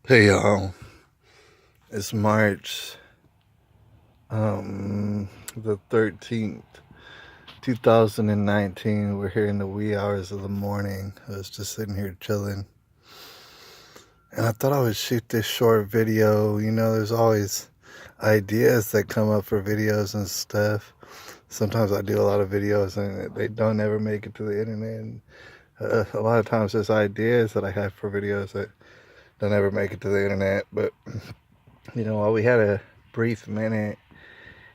Hey y'all, it's March the 13th, 2019. We're here in the wee hours of the morning. I was just sitting here chilling. And I thought I would shoot this short video. You know, there's always ideas that come up for videos and stuff. Sometimes I do a lot of videos and they don't ever make it to the internet. And, a lot of times there's ideas that I have for videos that don't ever make it to the internet. But, you know, while we had a brief minute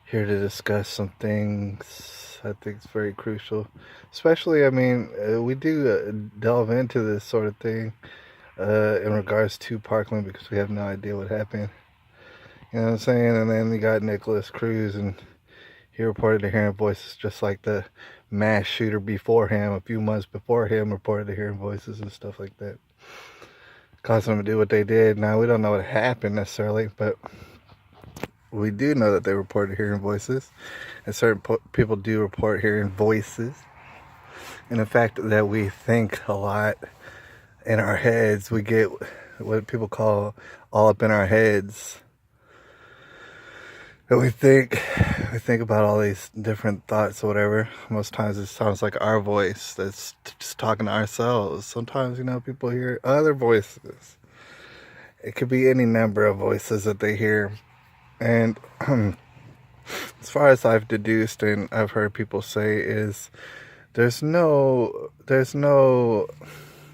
here to discuss some things I think it's very crucial. Especially, I mean, we do delve into this sort of thing in regards to Parkland because we have no idea what happened. You know what I'm saying? And then we got Nicholas Cruz, and he reported to hearing voices just like the mass shooter before him, a few months before him, reported to hearing voices and stuff like that. Causing them to do what they did. Now, we don't know what happened necessarily, but we do know that they reported hearing voices, and certain people do report hearing voices. And the fact that we think a lot in our heads, we get what people call all up in our heads. And we think about all these different thoughts or whatever. Most times it sounds like our voice that's just talking to ourselves. Sometimes, you know, people hear other voices. It could be any number of voices that they hear. And as far as I've deduced and I've heard people say is there's no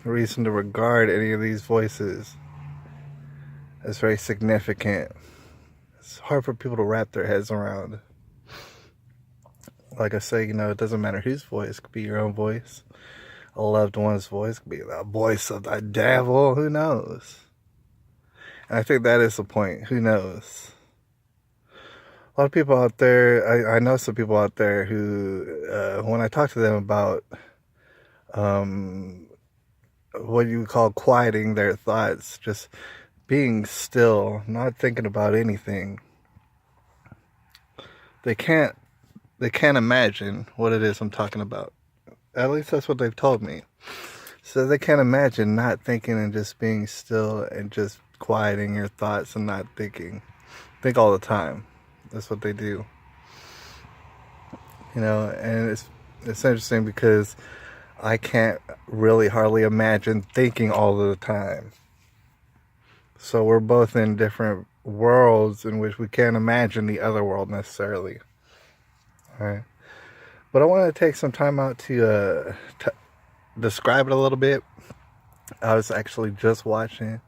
reason to regard any of these voices as very significant. It's hard for people to wrap their heads around. Like I say, you know, it doesn't matter whose voice. It could be your own voice, a loved one's voice, it could be the voice of the devil. Who knows? And I think that is the point. Who knows? A lot of people out there, I know some people out there who, when I talk to them about what you would call quieting their thoughts, just being still, not thinking about anything, they can't imagine what it is I'm talking about. At least that's what they've told me. So they can't imagine not thinking and just being still and just quieting your thoughts and not thinking. Think all the time. That's what they do. You know, and it's interesting because I can't really hardly imagine thinking all of the time. So we're both in different worlds in which we can't imagine the other world necessarily. All right. But I want to take some time out to describe it a little bit. I was actually just watching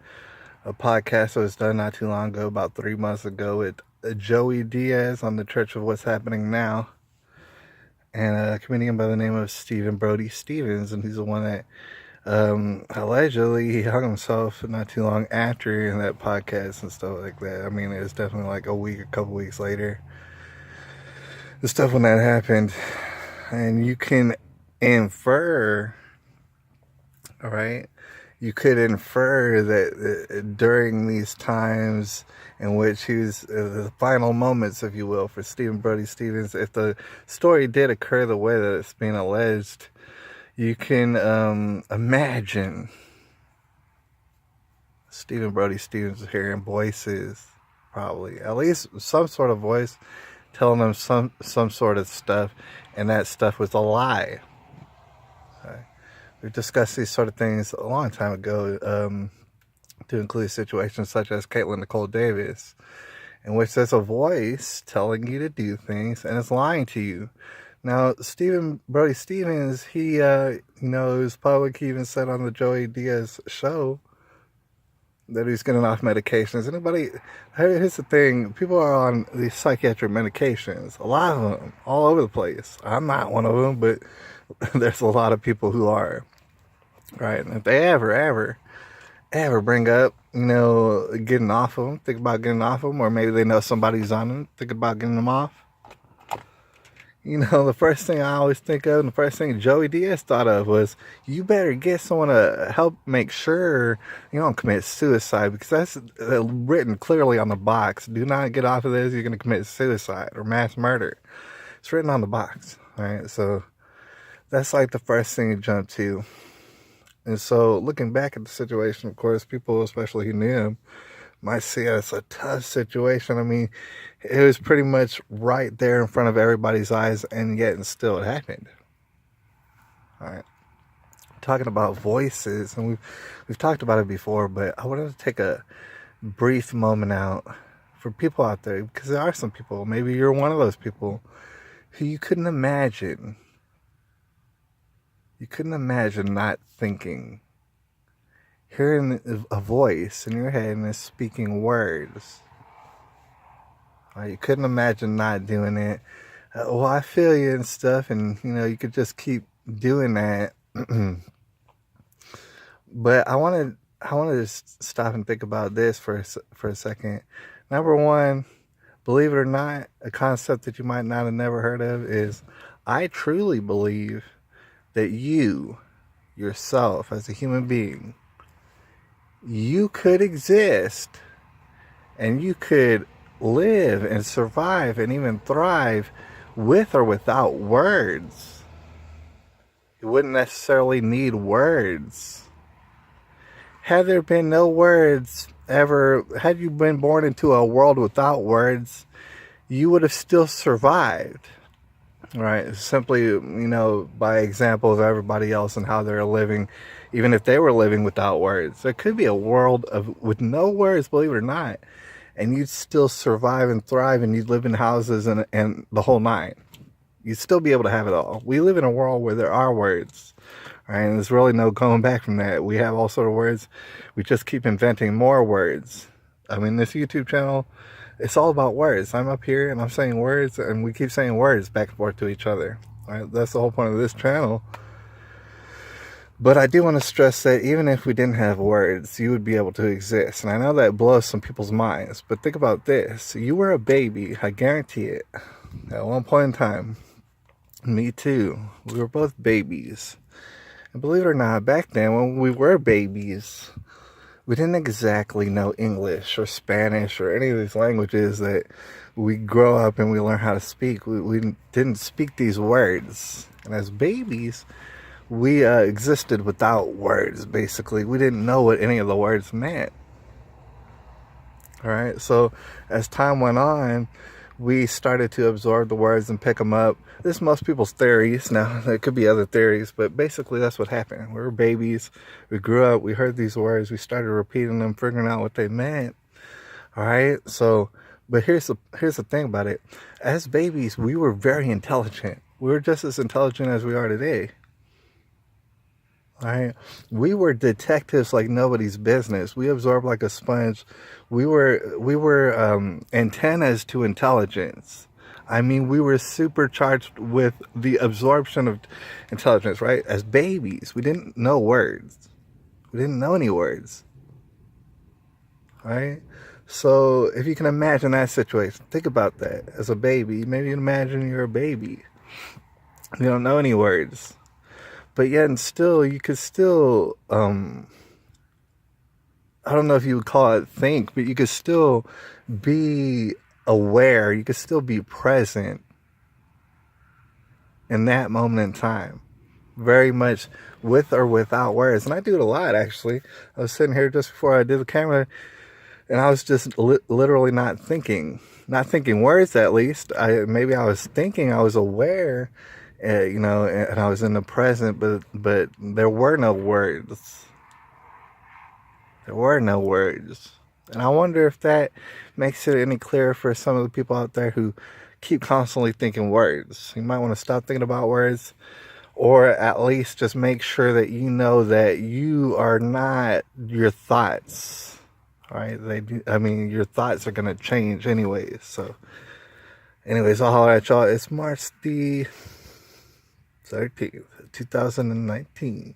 a podcast that was done not too long ago, about 3 months ago, with Joey Diaz on the Church of What's Happening Now, and a comedian by the name of Stephen Brody Stevens, and he's the one that allegedly he hung himself not too long after in that podcast and stuff like that. I mean, it was definitely like a couple weeks later, the stuff when that happened. And you can infer, all right, you could infer that during these times in which he was the final moments, if you will, for Stephen Brody Stevens, if the story did occur the way that it's being alleged, you can imagine Stephen Brody Stevens hearing voices, probably at least some sort of voice telling them some sort of stuff, and that stuff was a lie. Okay. We've discussed these sort of things a long time ago, to include situations such as Caitlin Nicole Davis, in which there's a voice telling you to do things and it's lying to you. Now, Stephen Brody Stevens, he, you know, it was public. He even said on the Joey Diaz show that he's getting off medications. Here's the thing, people are on these psychiatric medications, a lot of them, all over the place. I'm not one of them, but there's a lot of people who are, right? And if they ever bring up, you know, getting off of them, think about getting off of them, or maybe they know somebody's on them, think about getting them off. You know, the first thing I always think of, and the first thing Joey Diaz thought of was, you better get someone to help make sure you don't commit suicide, because that's written clearly on the box. Do not get off of this, you're going to commit suicide or mass murder. It's written on the box, right? So that's like the first thing you jump to. And so looking back at the situation, of course, people, especially who knew him, might see it as a tough situation. I mean, it was pretty much right there in front of everybody's eyes, and yet and still it happened. All right. Talking about voices, and we've talked about it before, but I wanted to take a brief moment out for people out there, because there are some people, maybe you're one of those people, who you couldn't imagine not thinking, hearing a voice in your head and it's speaking words. You couldn't imagine not doing it. Well, I feel you and stuff, and you could just keep doing that. But I wanted to stop and think about this for a second. Number one, believe it or not, a concept that you might not have never heard of is, I truly believe that you, yourself, as a human being, you could exist and you could live and survive and even thrive with or without words. You wouldn't necessarily need words. Had there been no words ever, had you been born into a world without words, you would have still survived. Right? Simply, by example of everybody else and how they're living, even if they were living without words. There could be a world with no words, believe it or not, and you'd still survive and thrive, and you'd live in houses and the whole nine. You'd still be able to have it all. We live in a world where there are words, right? And there's really no going back from that. We have all sort of words. We just keep inventing more words. I mean, this YouTube channel, it's all about words. I'm up here and I'm saying words, and we keep saying words back and forth to each other. Right? That's the whole point of this channel. But I do want to stress that even if we didn't have words, you would be able to exist. And I know that blows some people's minds, but think about this. You were a baby, I guarantee it, at one point in time. Me too. We were both babies. And believe it or not, back then when we were babies, we didn't exactly know English or Spanish or any of these languages that we grow up and we learn how to speak. We didn't speak these words. And as babies, we existed without words, basically. We didn't know what any of the words meant. All right? So as time went on, we started to absorb the words and pick them up. This is most people's theories. Now, there could be other theories, but basically that's what happened. We were babies. We grew up. We heard these words. We started repeating them, figuring out what they meant. All right? So, but here's the thing about it. As babies, we were very intelligent. We were just as intelligent as we are today. All right? We were detectives like nobody's business. We absorbed like a sponge. We were antennas to intelligence. I mean, we were supercharged with the absorption of intelligence, right? As babies, we didn't know words. We didn't know any words. Right? So if you can imagine that situation, think about that. As a baby, maybe imagine you're a baby. You don't know any words. But yet and still, you could still, I don't know if you would call it think, but you could still be aware. You could still be present in that moment in time. Very much with or without words. And I do it a lot, actually. I was sitting here just before I did the camera, and I was just literally not thinking words, at least. Maybe I was thinking, I was aware, and I was in the present, but there were no words. There were no words. And I wonder if that makes it any clearer for some of the people out there who keep constantly thinking words. You might want to stop thinking about words, or at least just make sure that you know that you are not your thoughts. All right? Your thoughts are going to change anyways. So, anyways, I'll holler at y'all. It's March the 13th, 2019.